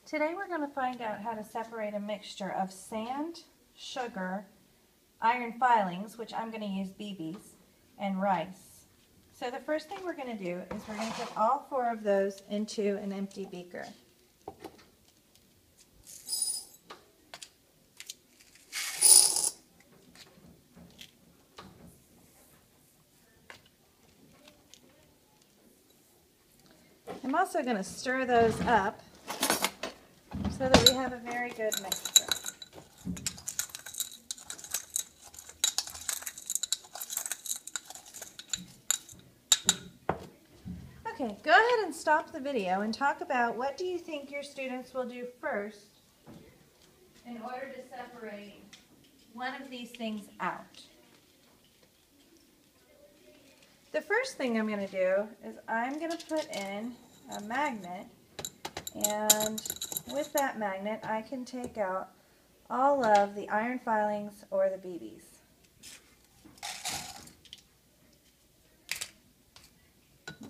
Today we're going to find out how to separate a mixture of sand, sugar, iron filings, which I'm going to use BBs, and rice. So the first thing we're going to do is we're going to put all 4 of those into an empty beaker. I'm also going to stir those up so that we have a very good mixture. Okay, go ahead and stop the video and talk about what do you think your students will do first in order to separate one of these things out. The first thing I'm going to do is I'm going to put in a magnet, and with that magnet I can take out all of the iron filings or the BBs.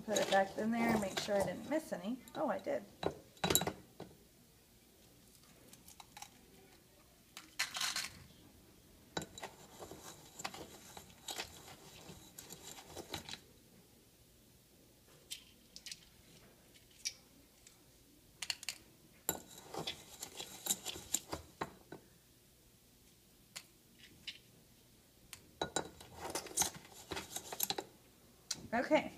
Put it back in there and make sure I didn't miss any. Oh, I did. Okay.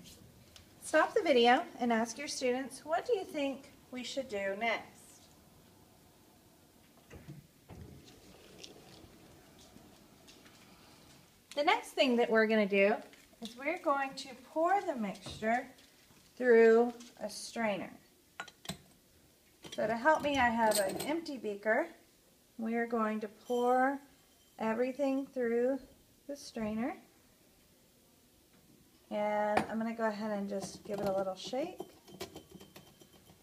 Stop the video and ask your students, what do you think we should do next? The next thing that we're going to do is we're going to pour the mixture through a strainer. So to help me, I have an empty beaker. We are going to pour everything through the strainer. And I'm going to go ahead and just give it a little shake.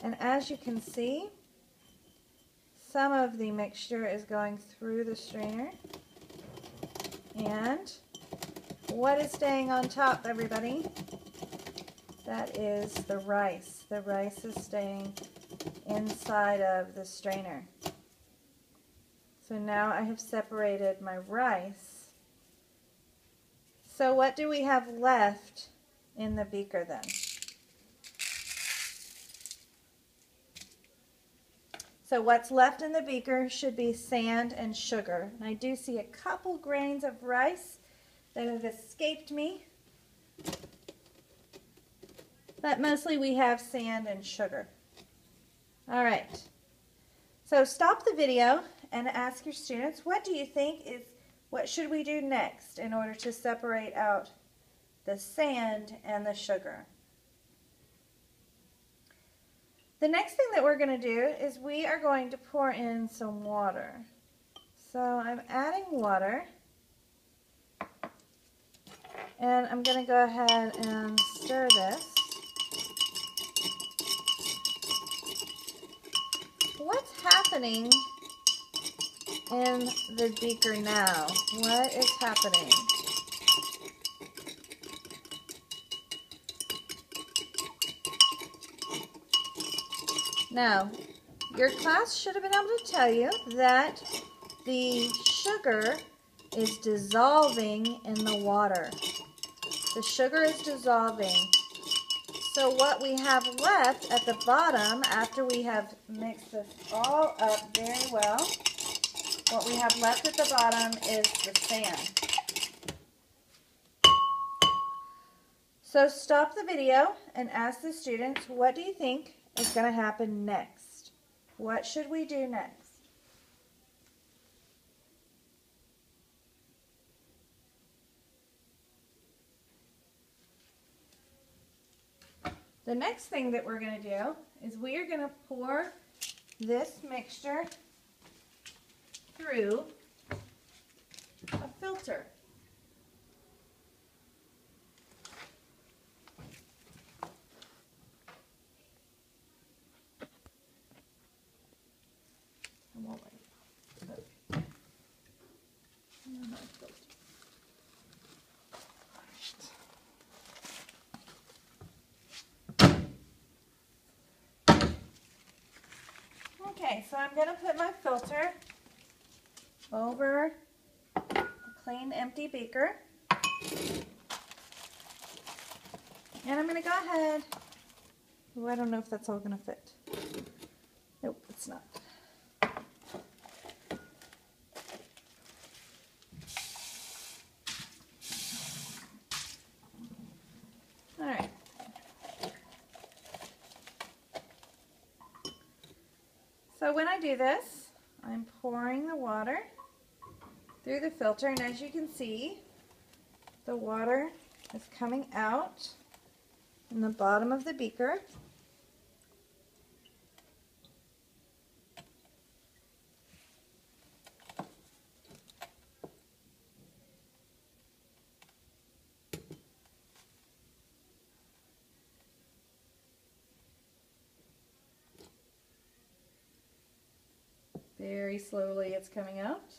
And as you can see, some of the mixture is going through the strainer. And what is staying on top, everybody? That is the rice. The rice is staying inside of the strainer. So now I have separated my rice. So what do we have left in the beaker then? So what's left in the beaker should be sand and sugar. And I do see a couple grains of rice that have escaped me. But mostly we have sand and sugar. All right. So stop the video and ask your students, what do you think is what should we do next in order to separate out the sand and the sugar? The next thing that we're going to do is we are going to pour in some water. So I'm adding water, and I'm going to go ahead and stir this. What's happening in the beaker now? What is happening? Now, your class should have been able to tell you that the sugar is dissolving in the water. The sugar is dissolving. So what we have left at the bottom, after we have mixed this all up very well, what we have left at the bottom is the sand. So stop the video and ask the students, what do you think is going to happen next? What should we do next? The next thing that we're going to do is we are going to pour this mixture through a filter. Okay, so I'm going to put my filter over a clean empty beaker. And I'm going to go ahead. Oh, I don't know if that's all going to fit. Nope, it's not. All right. So when I do this, I'm pouring the water through the filter, and as you can see, the water is coming out in the bottom of the beaker. Very slowly it's coming out.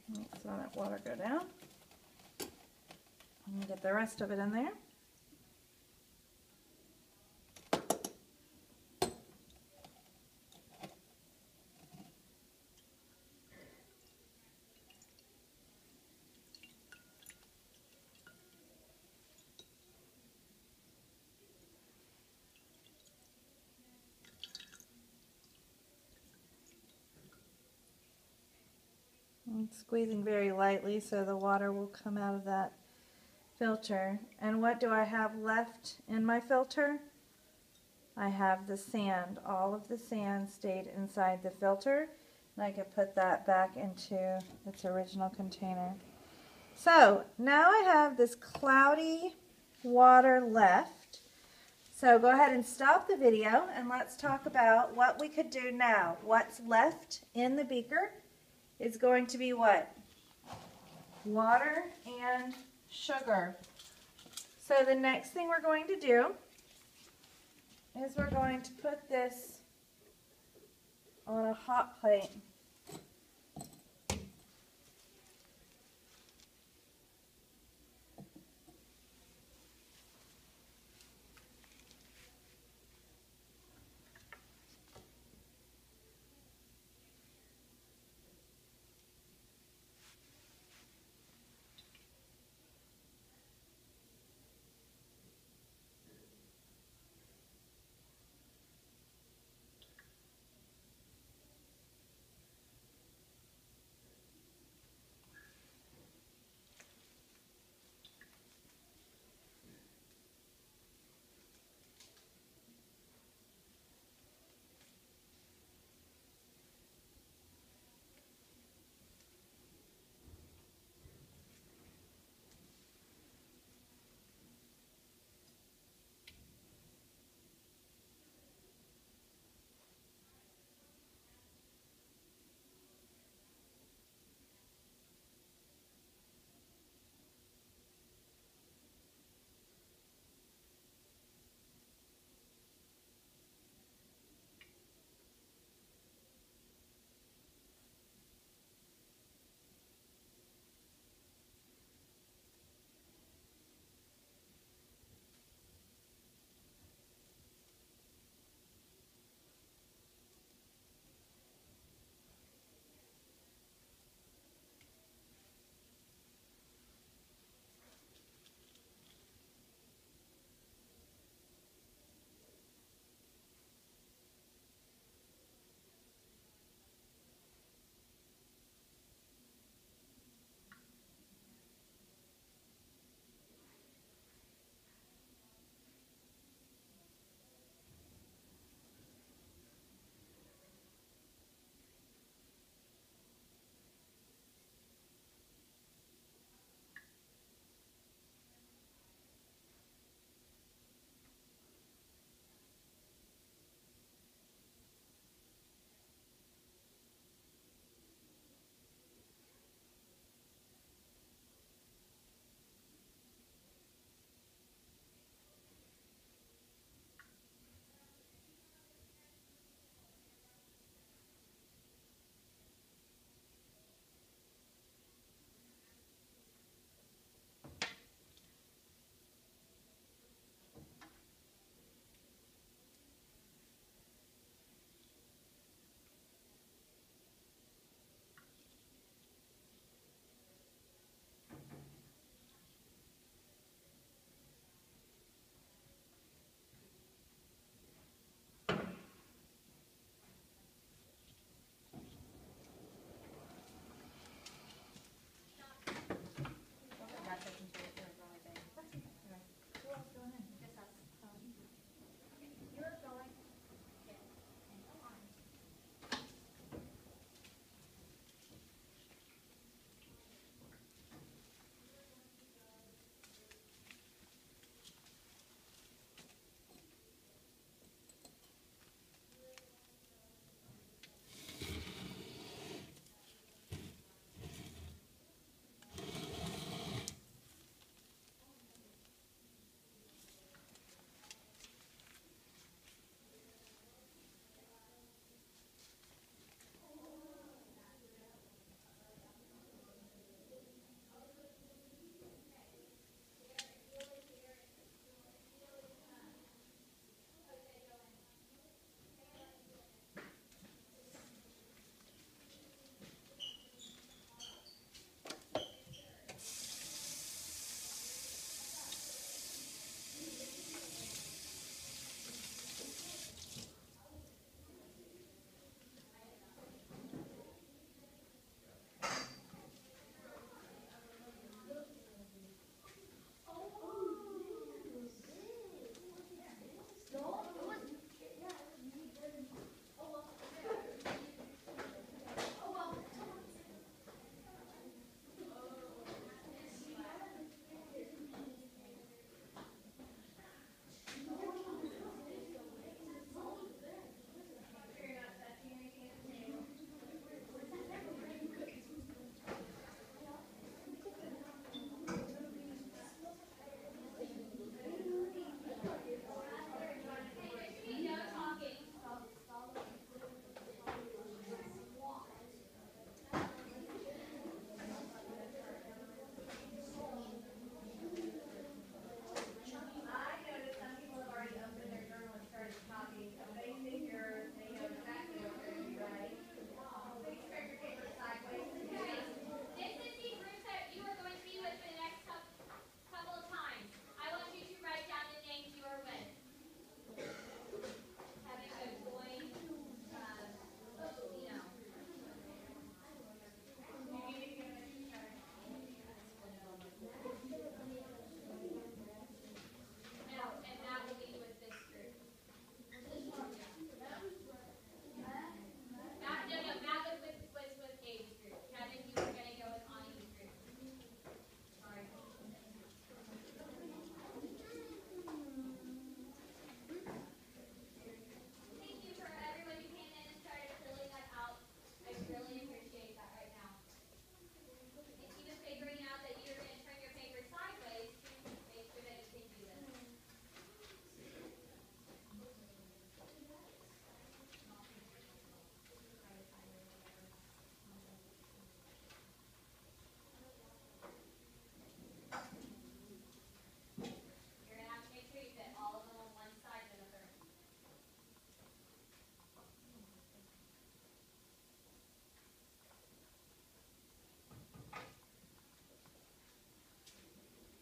Let's let that water go down. And get the rest of it in there. I'm squeezing very lightly so the water will come out of that filter. And what do I have left in my filter? I have the sand. All of the sand stayed inside the filter, and I can put that back into its original container. So now I have this cloudy water left. So go ahead and stop the video and let's talk about what we could do now. What's left in the beaker is going to be what? Water and sugar. So the next thing we're going to do is we're going to put this on a hot plate.